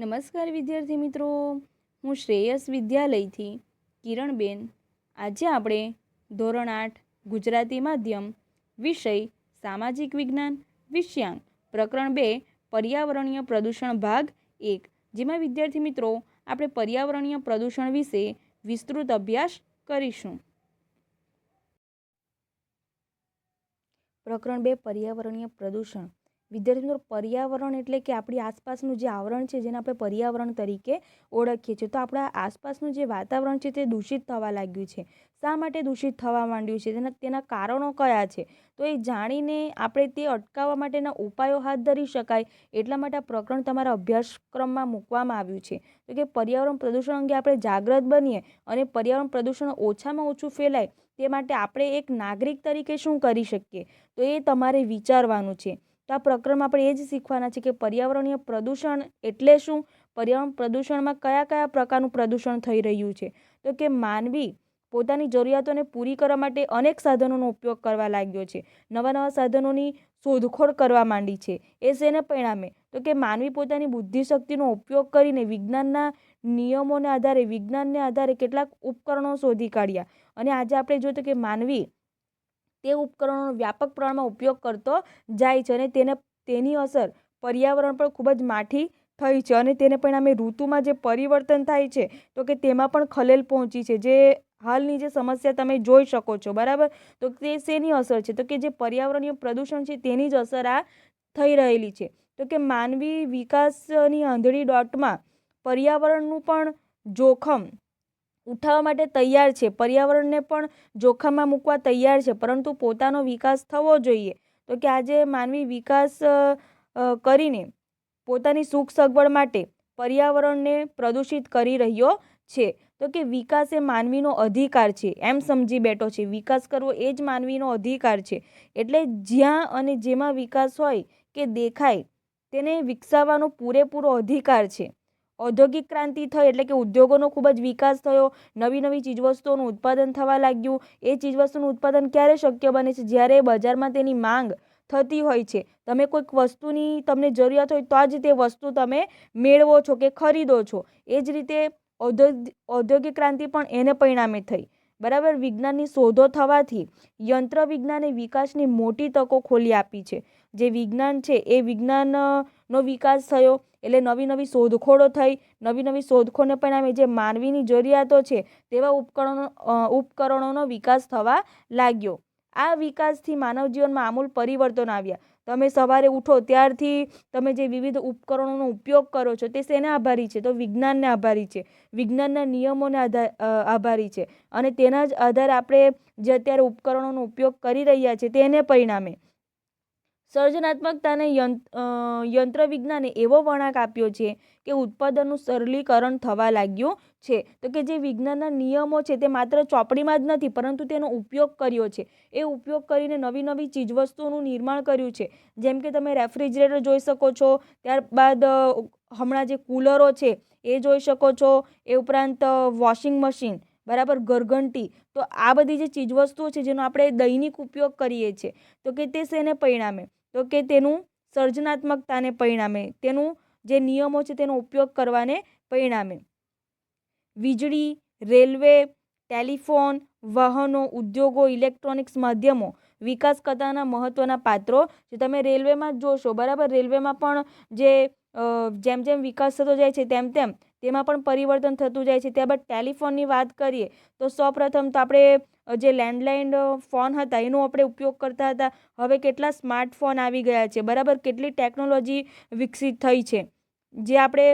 નમસ્કાર વિદ્યાર્થી મિત્રો, હું શ્રેયસ વિદ્યાલયથી કિરણબેન. આજે આપણે ધોરણ 8 ગુજરાતી માધ્યમ વિષય સામાજિક વિજ્ઞાન વિષયાંક પ્રકરણ 2 પર્યાવરણીય પ્રદૂષણ ભાગ 1, જેમાં વિદ્યાર્થી મિત્રો આપણે પર્યાવરણીય પ્રદૂષણ વિશે વિસ્તૃત અભ્યાસ કરીશું. પ્રકરણ 2 પર્યાવરણીય પ્રદૂષણ. વિદ્યાર્થી મિત્રો, પર્યાવરણ એટલે કે આપણી આસપાસનું જે આવરણ છે જેને આપણે પર્યાવરણ તરીકે ઓળખીએ છીએ. તો આપણા આસપાસનું જે વાતાવરણ છે તે દૂષિત થવા લાગ્યું છે. શા માટે દૂષિત થવા માંડ્યું છે, તેના કારણો કયા છે, તો એ જાણીને આપણે તે અટકાવવા માટેના ઉપાયો હાથ ધરી શકાય એટલા માટે આ પ્રકરણ તમારા અભ્યાસક્રમમાં મૂકવામાં આવ્યું છે. તો કે પર્યાવરણ પ્રદૂષણ અંગે આપણે જાગૃત બનીએ અને પર્યાવરણ પ્રદૂષણ ઓછામાં ઓછું ફેલાય તે માટે આપણે એક નાગરિક તરીકે શું કરી શકીએ, તો એ તમારે વિચારવાનું છે. તો આ પ્રકરણમાં આપણે એ જ શીખવાના છે કે પર્યાવરણીય પ્રદૂષણ એટલે શું, પર્યાવરણ પ્રદૂષણમાં કયા કયા પ્રકારનું પ્રદૂષણ થઈ રહ્યું છે. તો કે માનવી પોતાની જરૂરિયાતોને પૂરી કરવા માટે અનેક સાધનોનો ઉપયોગ કરવા લાગ્યો છે. નવા નવા સાધનોની શોધખોળ કરવા માંડી છે. એ શેને પરિણામે, તો કે માનવી પોતાની બુદ્ધિશક્તિનો ઉપયોગ કરીને વિજ્ઞાનના નિયમોને આધારે, વિજ્ઞાનને આધારે કેટલાક ઉપકરણો શોધી કાઢ્યા અને આજે આપણે જોઈએ તો કે માનવી તે ઉપકરણોનો વ્યાપક પ્રમાણમાં ઉપયોગ કરતો જાય છે અને તેની અસર પર્યાવરણ પર ખૂબ જ માઠી થઈ છે અને તેને પરિણામે ઋતુમાં જે પરિવર્તન થાય છે તો કે તેમાં પણ ખલેલ પહોંચી છે. જે હાલની જે સમસ્યા તમે જોઈ શકો છો, બરાબર, તો તે શેની અસર છે, તો કે જે પર્યાવરણીય પ્રદૂષણ છે તેની જ અસર આ થઈ રહેલી છે. તો કે માનવી વિકાસની આંધળી દોટમાં પર્યાવરણનું પણ જોખમ ઉઠાવવા માટે તૈયાર છે, પર્યાવરણને પણ જોખમમાં મૂકવા તૈયાર છે, પરંતુ પોતાનો વિકાસ થવો જોઈએ. તો કે આજે માનવી વિકાસ કરીને પોતાની સુખ સગવડ માટે પર્યાવરણને પ્રદૂષિત કરી રહ્યો છે. તો કે વિકાસ એ માનવીનો અધિકાર છે એમ સમજી બેઠો છે. વિકાસ કરવો એ જ માનવીનો અધિકાર છે. એટલે જ્યાં અને જેમાં વિકાસ હોય કે દેખાય તેને વિકસાવવાનો પૂરેપૂરો અધિકાર છે. ઔદ્યોગિક ક્રાંતિ થઈ એટલે કે ઉદ્યોગોનો ખૂબ જ વિકાસ થયો, નવી નવી ચીજવસ્તુઓનું ઉત્પાદન થવા લાગ્યું. એ ચીજવસ્તુનું ઉત્પાદન ક્યારે શક્ય બને છે, જ્યારે બજારમાં તેની માંગ થતી હોય છે. તમે કોઈક વસ્તુની તમને જરૂરિયાત હોય તો જ તે વસ્તુ તમે મેળવો છો કે ખરીદો છો. એ જ રીતે ઔદ્યોગિક ક્રાંતિ પણ એને પરિણામે થઈ, બરાબર. વિજ્ઞાનની શોધો થવાથી યંત્ર વિજ્ઞાને વિકાસની મોટી તકો ખોલી આપી છે. જે વિજ્ઞાન છે એ વિજ્ઞાનનો વિકાસ થયો એટલે નવી નવી શોધખોળો થઈ, નવી નવી શોધખોળને પરિણામે જે માનવીની જરૂરિયાતો છે તેવા ઉપકરણોનો વિકાસ થવા લાગ્યો. આ વિકાસથી માનવ જીવનમાં આમૂલ પરિવર્તન આવ્યા. તમે સવારે ઉઠો ત્યારથી તમે જે વિવિધ ઉપકરણોનો ઉપયોગ કરો છો તે શેને આભારી છે, તો વિજ્ઞાનને આભારી છે, વિજ્ઞાનના નિયમોને આભારી છે અને તેના જ આધારે આપણે જે અત્યારે ઉપકરણોનો ઉપયોગ કરી રહ્યા છીએ તેને પરિણામે સર્જનાત્મકતાને યંત્ર વિજ્ઞાને એવો વળાંક આપ્યો છે કે ઉત્પાદનનું સરળીકરણ થવા લાગ્યું છે. તો કે જે વિજ્ઞાનના નિયમો છે તે માત્ર ચોપડીમાં જ નથી, પરંતુ તેનો ઉપયોગ કર્યો છે. એ ઉપયોગ કરીને નવી નવી ચીજવસ્તુઓનું નિર્માણ કર્યું છે. જેમ કે તમે રેફ્રિજરેટર જોઈ શકો છો, ત્યારબાદ હમણાં જે કુલરો છે એ જોઈ શકો છો, એ ઉપરાંત વોશિંગ મશીન, બરાબર, ઘરઘંટી. તો આ બધી જે ચીજવસ્તુઓ છે જેનો આપણે દૈનિક ઉપયોગ કરીએ છીએ તો કે તે શેને પરિણામે, તો કે તેનું સર્જનાત્મકતાને પરિણામે, તેનું જે નિયમો છે તેનો ઉપયોગ કરવાને પરિણામે વીજળી, રેલવે, ટેલિફોન, વાહનો, ઉદ્યોગો, ઇલેક્ટ્રોનિક્સ માધ્યમો વિકાસ કરતાના મહત્વના પાત્રો જે તમે રેલવેમાં જ જોશો, બરાબર. રેલવેમાં પણ જેમ જેમ વિકાસ થતો જાય છે તેમ તેમ તેમાં પણ પરિવર્તન થતું જાય છે. ત્યારબાદ ટેલિફોનની વાત કરીએ તો સૌપ્રથમ તો આપણે જે લેન્ડલાઇન ફોન હતા એનો આપણે ઉપયોગ કરતા હતા. હવે કેટલા સ્માર્ટફોન આવી ગયા છે, બરાબર. કેટલી ટેકનોલોજી વિકસિત થઈ છે જે આપણે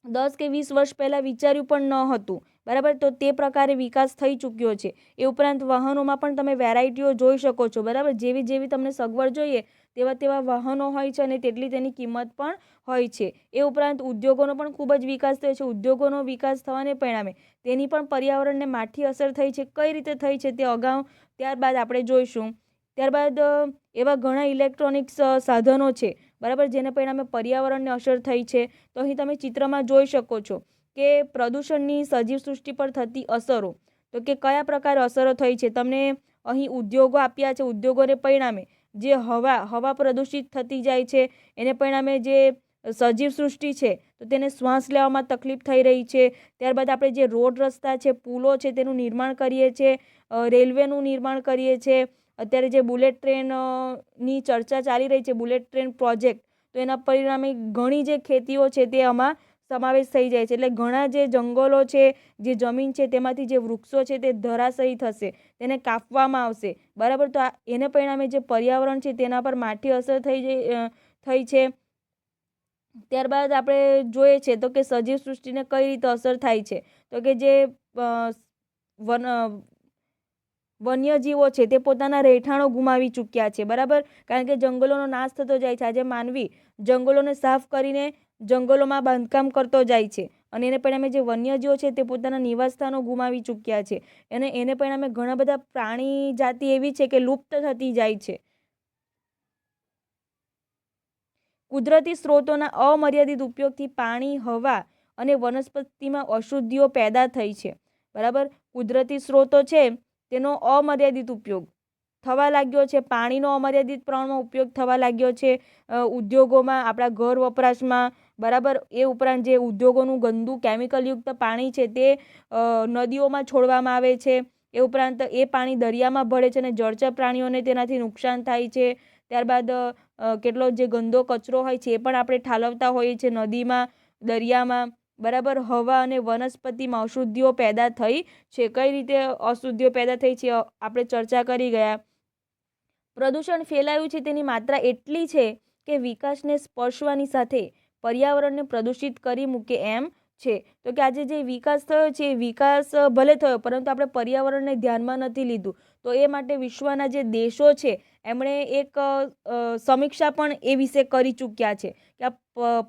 10 કે 20 વર્ષ પહેલાં વિચાર્યું પણ ન હતું, બરાબર. તો તે પ્રકારે વિકાસ થઈ ચૂક્યો છે. એ ઉપરાંત વાહનોમાં પણ તમે વેરાયટીઓ જોઈ શકો છો, બરાબર. જેવી જેવી તમને સગવડ જોઈએ તેવા તેવા વાહનો હોય છે અને તેટલી તેની કિંમત પણ હોય છે. એ ઉપરાંત ઉદ્યોગોનો પણ ખૂબ જ વિકાસ થયો છે. ઉદ્યોગોનો વિકાસ થવાને પરિણામે તેની પણ પર્યાવરણને માઠી અસર થઈ છે. કઈ રીતે થઈ છે તે અગાઉ ત્યારબાદ આપણે જોઈશું. ત્યારબાદ એવા ઘણા ઇલેક્ટ્રોનિક્સ સાધનો છે, બરાબર, જેને પરિણામે પર્યાવરણને અસર થઈ છે. તો અહીં તમે ચિત્રમાં જોઈ શકો છો કે પ્રદૂષણની સજીવ સૃષ્ટિ પર થતી અસરો, તો કે કયા પ્રકારે અસરો થઈ છે. તમને અહીં ઉદ્યોગો આપ્યા છે. ઉદ્યોગોને પરિણામે જે હવા પ્રદૂષિત થતી જાય છે, એને પરિણામે જે સજીવ સૃષ્ટિ છે તો તેને શ્વાસ લેવામાં તકલીફ થઈ રહી છે. ત્યારબાદ આપણે જે રોડ રસ્તા છે, પુલો છે, તેનું નિર્માણ કરીએ છીએ, રેલવેનું નિર્માણ કરીએ છીએ. અત્યારે જે બુલેટ ટ્રેનની ચર્ચા ચાલી રહી છે, બુલેટ ટ્રેન પ્રોજેક્ટ, તો એના પરિણામે ઘણી જે ખેતીઓ છે તે આમાં સમાવેશ થઈ જાય છે. એટલે ઘણા જે જંગલો છે, જે જમીન છે, તેમાંથી જે વૃક્ષો છે તે ધરાશયી થશે, તેને કાપવામાં આવશે, બરાબર. તો એને પરિણામે જે પર્યાવરણ છે તેના પર માઠી અસર થઈ છે. ત્યારબાદ આપણે જોઈએ છે તો કે સજીવ સૃષ્ટિને કઈ રીતે અસર થાય છે, તો કે જે વન્યજીવો છે તે પોતાના રહેઠાણો ગુમાવી ચૂક્યા છે, બરાબર. કારણ કે જંગલોનો નાશ થતો જાય છે. આજે માનવી જંગલોને સાફ કરીને જંગલોમાં બાંધકામ કરતો જાય છે અને એને પરિણામે જે વન્યજીવો છે તે પોતાના નિવાસસ્થાનો ગુમાવી ચૂક્યા છે. અને એને પરિણામે ઘણા બધા પ્રાણી જાતિ એવી છે કે લુપ્ત થતી જાય છે. કુદરતી સ્ત્રોતોના અમર્યાદિત ઉપયોગથી પાણી, હવા અને વનસ્પતિમાં અશુદ્ધિઓ પેદા થઈ છે, બરાબર. કુદરતી સ્ત્રોતો છે તેનો અમર્યાદિત ઉપયોગ થવા લાગ્યો છે, પાણીનો અમર્યાદિત પ્રમાણમાં ઉપયોગ થવા લાગ્યો છે ઉદ્યોગોમાં, આપણા ઘર વપરાશમાં, બરાબર. એ ઉપરાંત જે ઉદ્યોગોનું ગંદુ કેમિકલયુક્ત પાણી છે તે નદીઓમાં છોડવામાં આવે છે. એ ઉપરાંત એ પાણી દરિયામાં ભળે છે અને જળચર પ્રાણીઓને તેનાથી નુકસાન થાય છે. ત્યારબાદ કેટલો જે ગંદો કચરો હોય છે એ પણ આપણે ઠાલવતા હોઈએ છીએ નદીમાં, દરિયામાં, બરાબર. હવા અને વનસ્પતિમાં અશુદ્ધિઓ પેદા થઈ છે. કઈ રીતે અશુદ્ધિઓ પેદા થઈ છે આપણે ચર્ચા કરી ગયા. પ્રદૂષણ ફેલાયું છે તેની માત્રા એટલી છે કે વિકાસને સ્પર્શવાની સાથે પર્યાવરણને પ્રદૂષિત કરી મૂકે એમ છે. તો કે આજે જે વિકાસ થયો છે, વિકાસ ભલે થયો પરંતુ આપણે પર્યાવરણને ધ્યાનમાં નથી લીધું. તો એ માટે વિશ્વના જે દેશો છે એમણે એક સમીક્ષા પણ એ વિશે કરી ચૂક્યા છે કે આ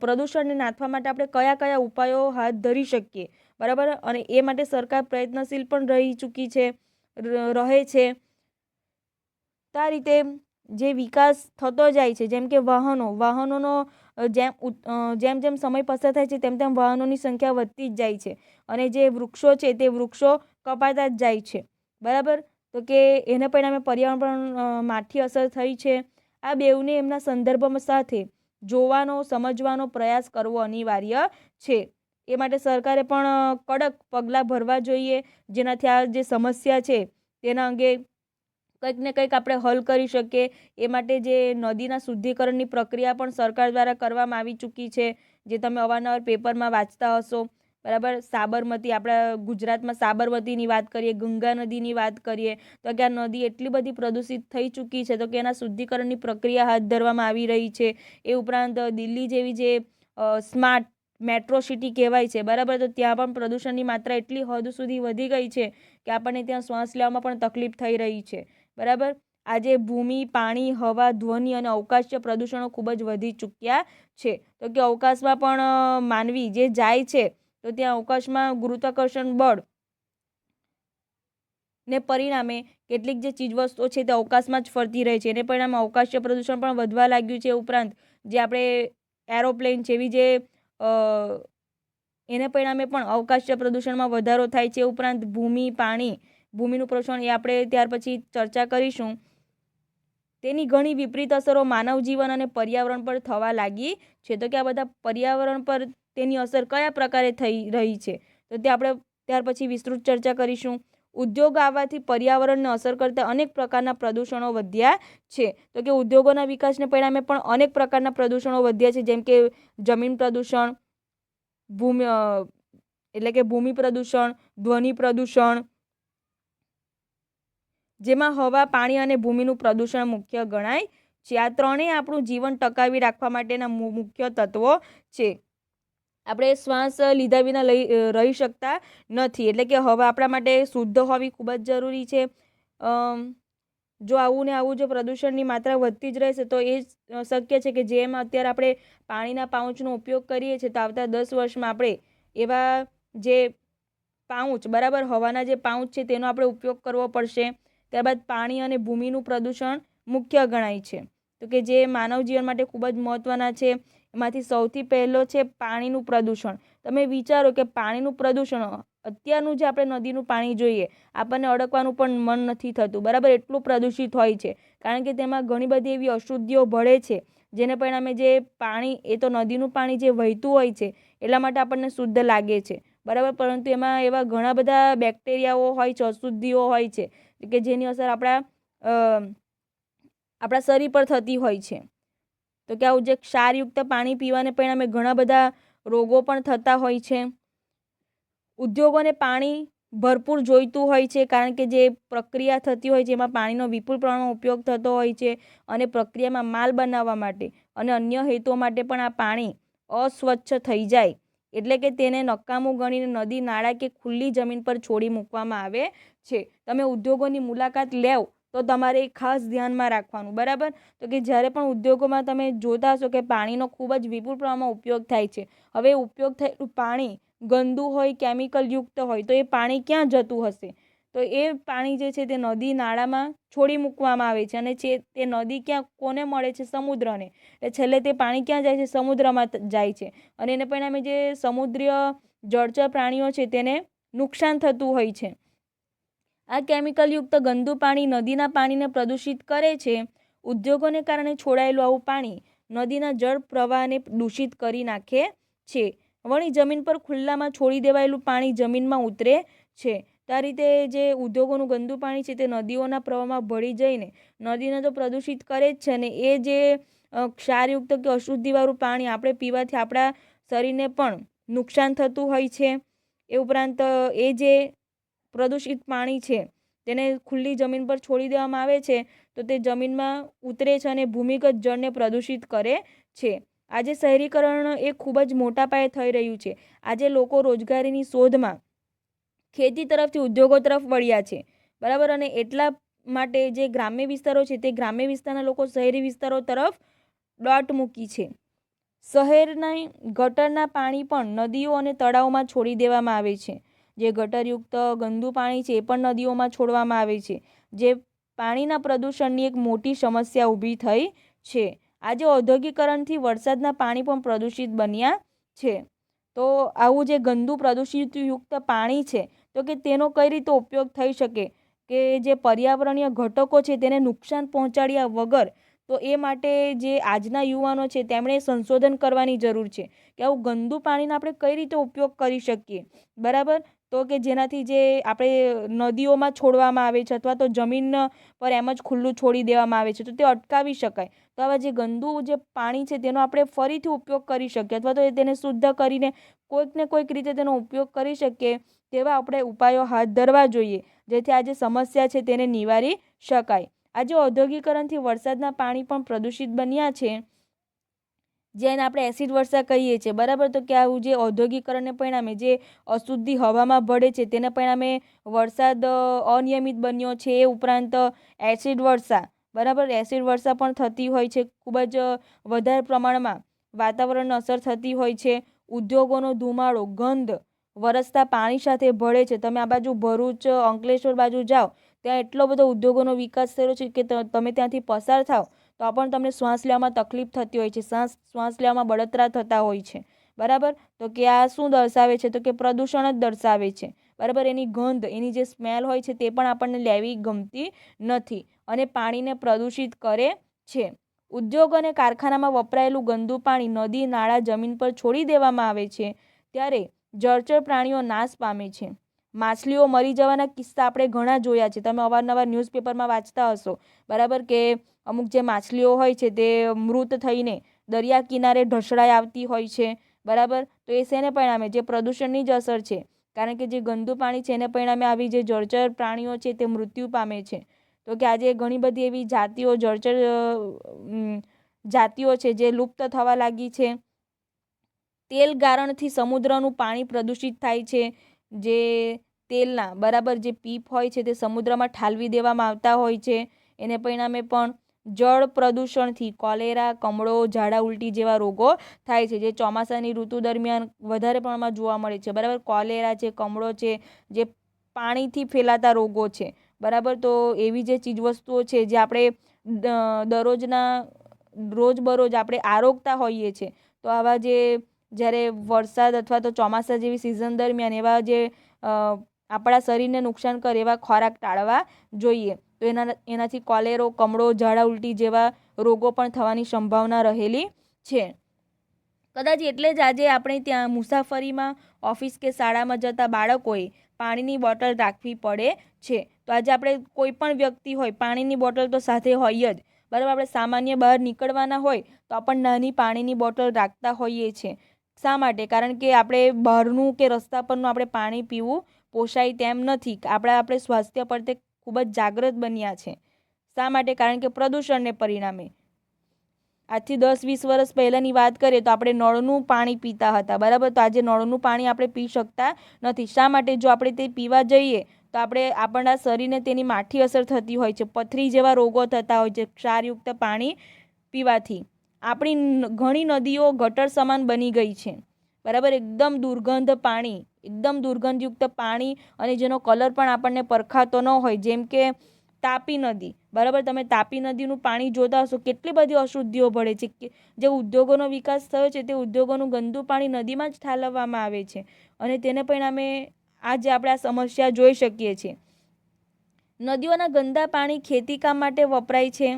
પ્રદૂષણને નાથવા માટે આપણે કયા કયા ઉપાયો હાથ ધરી શકીએ, બરાબર. અને એ માટે સરકાર પ્રયત્નશીલ પણ રહી ચૂકી છે, રહે છે. તો આ રીતે જે વિકાસ થતો જાય છે, જેમ કે વાહનોનો જેમ જેમ સમય પસાર થાય છે તેમ તેમ વાહનોની સંખ્યા વધતી જ જાય છે અને જે વૃક્ષો છે તે વૃક્ષો કપાતા જ જાય છે, બરાબર. તો કે એના પરિણામે પર્યાવરણ પર માઠી અસર થઈ છે. આ બેઉને એમના સંદર્ભમાં સાથે જોવાનો, સમજવાનો પ્રયાસ કરવો અનિવાર્ય છે. એ માટે સરકારે પણ કડક પગલાં ભરવા જોઈએ, જેનાથી આ જે સમસ્યા છે તેના અંગે કંઈક ને કંઈક આપણે હલ કરી શકીએ. એ માટે જે નદીના શુદ્ધિકરણની પ્રક્રિયા પણ સરકાર દ્વારા કરવામાં આવી ચૂકી છે, જે તમે અવારનવાર પેપરમાં વાંચતા હશો, બરાબર. સાબરમતી, આપણા ગુજરાતમાં સાબરમતીની વાત કરીએ, ગંગા નદીની વાત કરીએ તો કે આ નદી એટલી બધી પ્રદૂષિત થઈ ચૂકી છે તો કે એના શુદ્ધિકરણની પ્રક્રિયા હાથ ધરવામાં આવી રહી છે. એ ઉપરાંત દિલ્હી જેવી જે સ્માર્ટ મેટ્રો સિટી કહેવાય છે, બરાબર. તો ત્યાં પણ પ્રદૂષણની માત્રા એટલી હદ સુધી વધી ગઈ છે કે આપણને ત્યાં શ્વાસ લેવામાં પણ તકલીફ થઈ રહી છે, બરાબર. આજે ભૂમિ, પાણી, હવા, ધ્વનિ અને અવકાશીય પ્રદૂષણો ખૂબ જ વધી ચૂક્યા છે. તો કે અવકાશમાં પણ માનવી જે જાય છે તો ત્યાં અવકાશમાં ગુરુત્વાકર્ષણ બળ ને પરિણામે કેટલીક જે ચીજવસ્તુઓ છે તે અવકાશમાં જ ફરતી રહે છે. એને પરિણામે અવકાશીય પ્રદૂષણ પણ વધવા લાગ્યું છે. ઉપરાંત જે આપણે એરોપ્લેન જેવી જે એને પરિણામે પણ અવકાશીય પ્રદૂષણમાં વધારો થાય છે. ઉપરાંત ભૂમિ, પાણી, ભૂમિનું પ્રદૂષણ એ આપણે ત્યાર પછી ચર્ચા કરીશું. તેની ઘણી વિપરીત અસરો માનવ જીવન અને પર્યાવરણ પર થવા લાગી છે. તો કે આ બધા પર્યાવરણ પર તેની અસર કયા પ્રકારે થઈ રહી છે તો તે આપણે ત્યાર પછી વિસ્તૃત ચર્ચા કરીશું. ઉદ્યોગ આવવાથી પર્યાવરણને અસર કરતા અનેક પ્રકારના પ્રદૂષણો વધ્યા છે. તો કે ઉદ્યોગોના વિકાસને પરિણામે પણ અનેક પ્રકારના પ્રદૂષણો વધ્યા છે, જેમ કે જમીન પ્રદૂષણ, ભૂમિ પ્રદૂષણ, ધ્વનિ પ્રદૂષણ, જેમાં હવા, પાણી અને ભૂમિનું પ્રદૂષણ મુખ્ય ગણાય છે. આ ત્રણેય આપણું જીવન ટકાવી રાખવા માટેના મુખ્ય તત્વો છે. આપણે શ્વાસ લીધા વિના રહી શકતા નથી, એટલે કે હવા આપણા માટે શુદ્ધ હોવી ખૂબ જ જરૂરી છે. જો આવું ને આવું જો પ્રદૂષણની માત્રા વધતી જ રહેશે તો એ શક્ય છે કે જેમ અત્યારે આપણે પાણીના પાઉચનો ઉપયોગ કરીએ છીએ તો આવતા 10 વર્ષમાં આપણે એવા જે પાઉચ, બરાબર, હવાના જે પાઉચ છે તેનો આપણે ઉપયોગ કરવો પડશે. ત્યારબાદ પાણી અને ભૂમિનું પ્રદૂષણ મુખ્ય ગણાય છે. તો કે જે માનવ જીવન માટે ખૂબ જ મહત્વના છે. એમાંથી સૌથી પહેલો છે પાણીનું પ્રદૂષણ. તમે વિચારો કે પાણીનું પ્રદૂષણ, અત્યારનું જે આપણે નદીનું પાણી જોઈએ આપણને અડકવાનું પણ મન નથી થતું, બરાબર. એટલું પ્રદૂષિત હોય છે કારણ કે તેમાં ઘણી બધી એવી અશુદ્ધિઓ ભળે છે જેને પરિણામે જે પાણી એ તો નદીનું પાણી જે વહેતું હોય છે એટલા માટે આપણને શુદ્ધ લાગે છે, બરાબર. પરંતુ એમાં એવા ઘણા બધા બેક્ટેરિયાઓ હોય છે, અશુદ્ધિઓ હોય છે કે જેની અસર આપણા શરીર પર થતી હોય છે. તો કે આવું જે ક્ષારયુક્ત પાણી પીવાને પરિણામે ઘણા બધા રોગો પણ થતા હોય છે. ઉદ્યોગોને પાણી ભરપૂર જોઈતું હોય છે, કારણ કે જે પ્રક્રિયા થતી હોય છે એમાં પાણીનો વિપુલ પ્રમાણમાં ઉપયોગ થતો હોય છે અને પ્રક્રિયામાં માલ બનાવવા માટે અને અન્ય હેતુઓ માટે પણ આ પાણી અસ્વચ્છ થઈ જાય એટલે કે તેને નકામું ગણીને નદી, નાળા કે ખુલ્લી જમીન પર છોડી મૂકવામાં આવે છે. તમે ઉદ્યોગોની મુલાકાત લેવ તો તમારે ખાસ ધ્યાનમાં રાખવાનું, બરાબર. તો કે જ્યારે પણ ઉદ્યોગોમાં તમે જોતા હશો કે પાણીનો ખૂબ જ વિપુલ પ્રમાણમાં ઉપયોગ થાય છે. હવે ઉપયોગ થયેલું પાણી ગંદુ હોય, કેમિકલ યુક્ત હોય તો એ પાણી ક્યાં જતું હશે? તો એ પાણી જે છે તે નદી, નાળામાં છોડી મૂકવામાં આવે છે અને તે નદી ક્યાં કોને મળે છે? સમુદ્રને. એટલે છેલ્લે તે પાણી ક્યાં જાય છે? સમુદ્રમાં જાય છે અને એને પરિણામે જે સમુદ્રીય જળચર પ્રાણીઓ છે તેને નુકસાન થતું હોય છે. આ કેમિકલયુક્ત ગંદુ પાણી નદીના પાણીને પ્રદૂષિત કરે છે. ઉદ્યોગોને કારણે છોડાયેલું આવું પાણી નદીના જળ પ્રવાહને દૂષિત કરી નાખે છે. વળી જમીન પર ખુલ્લામાં છોડી દેવાયેલું પાણી જમીનમાં ઉતરે છે. તો આ રીતે જે ઉદ્યોગોનું ગંદુ પાણી છે તે નદીઓના પ્રવાહમાં ભળી જઈને નદીને તો પ્રદૂષિત કરે જ છે અને એ જે ક્ષારયુક્ત કે અશુદ્ધિવાળું પાણી આપણે પીવાથી આપણા શરીરને પણ નુકસાન થતું હોય છે. એ ઉપરાંત એ જે પ્રદૂષિત પાણી છે તેને ખુલ્લી જમીન પર છોડી દેવામાં આવે છે તો તે જમીનમાં ઉતરે છે અને ભૂમિગત જળને પ્રદૂષિત કરે છે. આજે શહેરીકરણ એ ખૂબ જ મોટા પાયે થઈ રહ્યું છે. આજે લોકો રોજગારીની શોધમાં ખેતી તરફથી ઉદ્યોગો તરફ વળ્યા છે, બરાબર. અને એટલા માટે જે ગ્રામ્ય વિસ્તારો છે તે ગ્રામ્ય વિસ્તારના લોકો શહેરી વિસ્તારો તરફ દોટ મૂકી છે. શહેરના ગટરના પાણી પણ નદીઓ અને તળાવમાં છોડી દેવામાં આવે છે. જે ગટરયુક્ત ગંદુ પાણી છે એ પણ નદીઓમાં છોડવામાં આવે છે, જે પાણીના પ્રદૂષણની એક મોટી સમસ્યા ઊભી થઈ છે. આજે ઔદ્યોગિકરણથી વરસાદના પાણી પણ પ્રદૂષિત બન્યા છે. તો આવું જે ગંદુ પ્રદૂષિતયુક્ત પાણી છે તો કે તેનો કઈ રીતે ઉપયોગ થઈ શકે કે જે પર્યાવરણીય ઘટકો છે તેને નુકસાન પહોંચાડ્યા વગર. તો એ માટે જે આજના યુવાનો છે તેમણે સંશોધન કરવાની જરૂર છે કે આવું ગંદુ પાણીનો આપણે કઈ રીતે ઉપયોગ કરી શકીએ, બરાબર. તો કે જેનાથી જે આપણે નદીઓમાં છોડવામાં આવે છે અથવા તો જમીન પર એમ જ ખુલ્લું છોડી દેવામાં આવે છે તો તે અટકાવી શકાય. તો આવા જે ગંદુ જે પાણી છે તેનો આપણે ફરીથી ઉપયોગ કરી શકીએ અથવા તો તેને શુદ્ધ કરીને કોઈક ને કોઈક રીતે તેનો ઉપયોગ કરી શકીએ તેવા આપણે ઉપાયો હાથ ધરવા જોઈએ, જેથી આ જે સમસ્યા છે તેને નિવારી શકાય. આજે ઔદ્યોગિકરણથી વરસાદના પાણી પણ પ્રદૂષિત બન્યા છે, જેને આપણે એસિડ વર્ષા કહીએ છીએ, બરાબર. તો કે આવું જે ઔદ્યોગિકરણને પરિણામે જે અશુદ્ધિ હવામાં ભળે છે તેને પરિણામે વરસાદ અનિયમિત બન્યો છે. એ ઉપરાંત એસિડ વર્ષા, બરાબર, એસિડ વર્ષા પણ થતી હોય છે. ખૂબ જ વધારે પ્રમાણમાં વાતાવરણને અસર થતી હોય છે. ઉદ્યોગોનો ધુમાડો, ગંધ વરસતા પાણી સાથે ભળે છે. તમે આ બાજુ ભરૂચ, અંકલેશ્વર બાજુ જાઓ ત્યાં એટલો બધો ઉદ્યોગોનો વિકાસ થયો છે કે તમે ત્યાંથી પસાર થાવ તો પણ તમને શ્વાસ લેવામાં તકલીફ થતી હોય છે, શ્વાસ લેવામાં બળતરા થતા હોય છે, બરાબર. તો કે આ શું દર્શાવે છે? તો કે પ્રદૂષણ જ દર્શાવે છે, બરાબર. એની ગંધ, એની જે સ્મેલ હોય છે તે પણ આપણને લેવી ગમતી નથી અને પાણીને પ્રદૂષિત કરે છે. ઉદ્યોગ અને કારખાનામાં વપરાયેલું ગંદુ પાણી નદી, નાળા, જમીન પર છોડી દેવામાં આવે છે ત્યારે જળચર પ્રાણીઓ નાશ પામે છે. માછલીઓ મરી જવાના કિસ્સા આપણે ઘણા જોયા છે. તમે અવારનવાર ન્યૂઝપેપરમાં વાંચતા હશો, બરાબર, કે અમુક જે માછલીઓ હોય છે તે મૃત થઈને દરિયા કિનારે ઢસડાઈ આવતી હોય છે, બરાબર. તો એ શેને પરિણામે? જે પ્રદૂષણની જ અસર છે, કારણ કે જે ગંદુ પાણી છે એને પરિણામે આવી જે જળચર પ્રાણીઓ છે તે મૃત્યુ પામે છે. તો કે આજે ઘણી બધી એવી જાતિઓ, જળચર જાતિઓ છે જે લુપ્ત થવા લાગી છે. તેલ ગારણથી સમુદ્રનું પાણી પ્રદૂષિત થાય છે. જે તેલના, બરાબર, જે પીપ હોય છે તે સમુદ્રમાં ઠાલવી દેવામાં આવતા હોય છે. એને પરિણામે પણ જળ પ્રદૂષણથી કોલેરા, કમળો, ઝાડા ઉલટી જેવા રોગો થાય છે, જે ચોમાસાની ઋતુ દરમિયાન વધારે પ્રમાણમાં જોવા મળે છે, બરાબર. કોલેરા છે, કમળો છે, જે પાણીથી ફેલાતા રોગો છે, બરાબર. તો એવી જે ચીજવસ્તુઓ છે જે આપણે રોજબરોજ આપણે આરોગતા હોઈએ છીએ, તો આવા જે જ્યારે વરસાદ અથવા તો ચોમાસા જેવી સિઝન દરમિયાન એવા જે આપણા શરીરને નુકસાન કરે એવા ખોરાક ટાળવા જોઈએ. તો એનાથી કોલેરો, કમળો, ઝાડા ઉલટી જેવા રોગો પણ થવાની સંભાવના રહેલી છે. કદાચ એટલે જ આજે આપણે ત્યાં મુસાફરીમાં ઓફિસ કે શાળામાં જતા બાળકોએ પાણીની બોટલ રાખવી પડે છે. તો આજે આપણે કોઈ પણ વ્યક્તિ હોય પાણીની બોટલ તો સાથે હોય જ, બરાબર. આપણે સામાન્ય બહાર નીકળવાના હોય તો પણ નાની પાણીની બોટલ રાખતા હોઈએ છીએ. શા માટે? કારણ કે આપણે બહારનું કે રસ્તા પરનું આપણે પાણી પીવું પોસાય તેમ નથી. આપણે સ્વાસ્થ્ય પ્રત્યે ખૂબ જ જાગૃત બન્યા છે. શા માટે? કારણ કે પ્રદૂષણને પરિણામે. આજથી 10-20 વર્ષ પહેલાંની વાત કરીએ તો આપણે નળનું પાણી પીતા હતા, બરાબર. તો આજે નળનું પાણી આપણે પી શકતા નથી. શા માટે? જો આપણે તે પીવા જઈએ તો આપણા શરીરને તેની માઠી અસર થતી હોય છે, પથરી જેવા રોગો થતા હોય છે ક્ષારયુક્ત પાણી પીવાથી. આપણી ઘણી નદીઓ ગટર સમાન બની ગઈ છે, બરાબર. એકદમ દુર્ગંધયુક્ત પાણી અને જેનો કલર પણ આપણને પરખાતો ન હોય, જેમ કે તાપી નદી, બરાબર. તમે તાપી નદીનું પાણી જોતા હશો, કેટલી બધી અશુદ્ધિઓ ભળે છે. જે ઉદ્યોગોનો વિકાસ થયો છે તે ઉદ્યોગોનું ગંદુ પાણી નદીમાં જ ઠાલવવામાં આવે છે અને તેને પરિણામે આજે આપણે આ સમસ્યા જોઈ શકીએ છીએ. નદીઓના ગંદા પાણી ખેતીકામ માટે વપરાય છે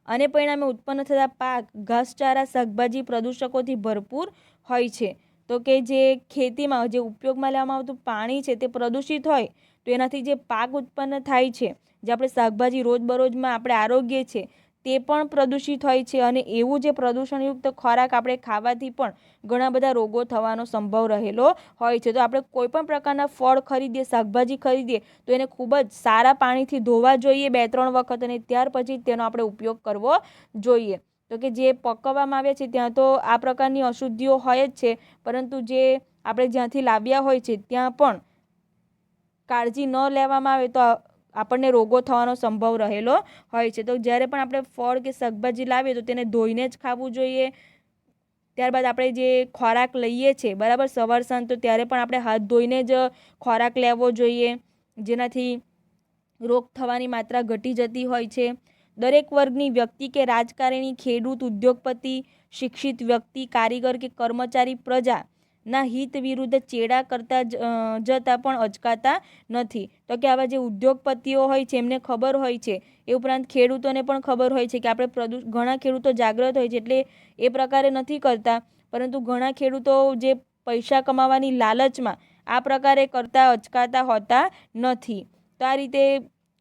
અને પરિણામે ઉત્પન્ન થતા પાક, ઘાસચારા, શાકભાજી પ્રદૂષકોથી ભરપૂર હોય છે. તો કે જે ખેતીમાં જે ઉપયોગમાં લેવામાં આવતું પાણી છે તે પ્રદૂષિત હોય તો એનાથી જે પાક ઉત્પન્ન થાય છે, જે આપણે શાકભાજી રોજબરોજમાં આપણે આરોગ્ય છે તે પણ પ્રદૂષિત હોય છે. અને એવું જે પ્રદૂષણયુક્ત ખોરાક આપણે ખાવાથી પણ ઘણા બધા રોગો થવાનો સંભવ રહેલો હોય છે. તો આપણે કોઈ પણ પ્રકારના ફળ ખરીદીએ, શાકભાજી ખરીદીએ તો એને ખૂબ જ સારા પાણીથી ધોવા જોઈએ 2-3 વખત, અને ત્યાર પછી તેનો આપણે ઉપયોગ કરવો જોઈએ. તો કે જે પકવવામાં આવ્યા છે ત્યાં તો આ પ્રકારની અશુદ્ધિઓ હોય જ છે, પરંતુ જે આપણે જ્યાંથી લાવ્યા હોય છે ત્યાં પણ કાળજી ન લેવામાં આવે તો આપણને રોગો થવાનો સંભવ રહેલો હોય છે. તો જ્યારે પણ આપણે ફળ કે શાકભાજી લાવીએ તો તેને ધોઈને જ ખાવું જોઈએ. ત્યારબાદ આપણે જે ખોરાક લઈએ છીએ, બરાબર, સવાર સાંજ, તો ત્યારે પણ આપણે હાથ ધોઈને જ ખોરાક લેવો જોઈએ, જેનાથી રોગ થવાની માત્રા ઘટી જતી હોય છે. દરેક વર્ગની વ્યક્તિ કે રાજકારણી, ખેડૂત, ઉદ્યોગપતિ, શિક્ષિત વ્યક્તિ, કારીગર કે કર્મચારી પ્રજાના હિત વિરુદ્ધ ચેડા કરતા જતા પણ અચકાતા નથી. તો કે આવા જે ઉદ્યોગપતિઓ હોય છે એમને ખબર હોય છે, એ ઉપરાંત ખેડૂતોને પણ ખબર હોય છે કે આપણે ઘણા ખેડૂતો જાગૃત હોય છે એટલે એ પ્રકારે નથી કરતા, પરંતુ ઘણા ખેડૂતો જે પૈસા કમાવાની લાલચમાં આ પ્રકારે કરતા અચકાતા હોતા નથી. તો આ રીતે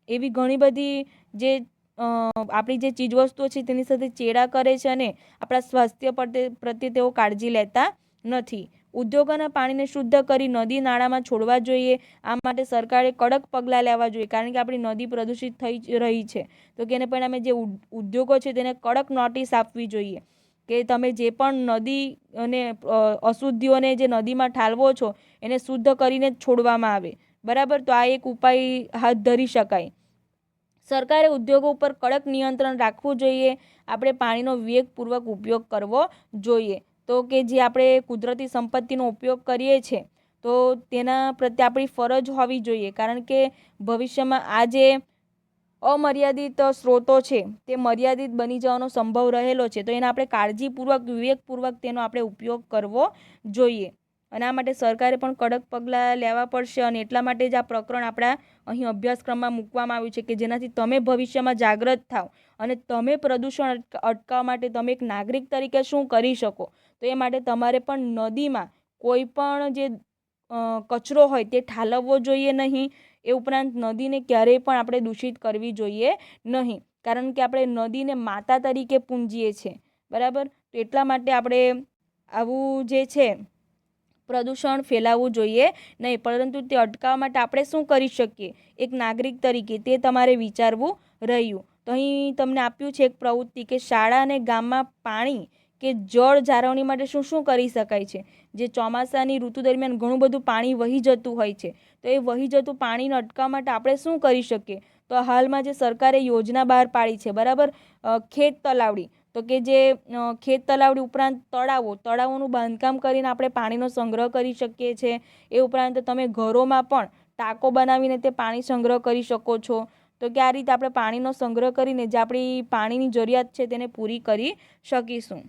એવી ઘણી બધી જે આપણી જે ચીજવસ્તુઓ છે તેની સાથે ચેડા કરે છે અને આપણા સ્વાસ્થ્ય પ્રત્યે તેઓ કાળજી લેતા નથી. ઉદ્યોગોના પાણીને શુદ્ધ કરી નદી નાળામાં છોડવા જોઈએ. આ માટે સરકારે કડક પગલાં લેવા જોઈએ, કારણ કે આપણી નદી પ્રદૂષિત થઈ રહી છે. તો કે એને પરિણામે જે ઉદ્યોગો છે તેને કડક નોટિસ આપવી જોઈએ કે તમે જે પણ નદી અને અશુદ્ધિઓને જે નદીમાં ઠાલવો છો એને શુદ્ધ કરીને જ છોડવામાં આવે, બરાબર. તો આ એક ઉપાય હાથ ધરી શકાય. સરકારે ઉદ્યોગો ઉપર કડક નિયંત્રણ રાખવું જોઈએ. આપણે પાણીનો વિવેકપૂર્વક ઉપયોગ કરવો જોઈએ. તો કે જે આપણે કુદરતી સંપત્તિનો ઉપયોગ કરીએ છીએ તો તેના પ્રત્યે આપણી ફરજ હોવી જોઈએ, કારણ કે ભવિષ્યમાં આ જે અમર્યાદિત સ્ત્રોતો છે તે મર્યાદિત બની જવાનો સંભવ રહેલો છે. તો એના આપણે કાળજીપૂર્વક, વિવેકપૂર્વક તેનો આપણે ઉપયોગ કરવો જોઈએ. અને આ માટે સરકારે પણ કડક પગલાં લેવા પડશે. અને એટલા માટે જ આ પ્રકરણ આપણા અહીં અભ્યાસક્રમમાં મૂકવામાં આવ્યું છે કે જેનાથી તમે ભવિષ્યમાં જાગૃત થાવ અને તમે પ્રદૂષણ અટકાવવા માટે તમે એક નાગરિક તરીકે શું કરી શકો. તો એ માટે તમારે પણ નદીમાં કોઈ પણ જે કચરો હોય તે ઠાલવવો જોઈએ નહીં. એ ઉપરાંત નદીને ક્યારેય પણ આપણે દૂષિત કરવી જોઈએ નહીં, કારણ કે આપણે નદીને માતા તરીકે પૂંજીએ છીએ, બરાબર. તો એટલા માટે આપણે આવું જે છે પ્રદૂષણ ફેલાવવું જોઈએ નહીં. પરંતુ તે અટકાવવા માટે આપણે શું કરી શકીએ એક નાગરિક તરીકે, તે તમારે વિચારવું રહ્યું. તો અહીં તમને આપ્યું છે એક પ્રવૃત્તિ કે શાળા અને ગામમાં પાણી કે જળ જાળવણી માટે શું શું કરી શકાય છે. જે ચોમાસાની ઋતુ દરમિયાન ઘણું બધું પાણી વહી જતું હોય છે, તો એ વહી જતું પાણીને અટકાવવા માટે આપણે શું કરી શકીએ. તો હાલમાં જે સરકારે યોજના બહાર પાડી છે, બરાબર, ખેત તલાવડી. તો કે જે ખેત તલાવડી ઉપરાંત તળાવોનું બાંધકામ કરીને આપણે પાણીનો સંગ્રહ કરી શકીએ છીએ. એ ઉપરાંત તમે ઘરોમાં પણ ટાંકો બનાવીને તે પાણી સંગ્રહ કરી શકો છો. તો કે આ રીતે આપણે પાણીનો સંગ્રહ કરીને જે આપણી પાણીની જરૂરિયાત છે તેને પૂરી કરી શકીશું.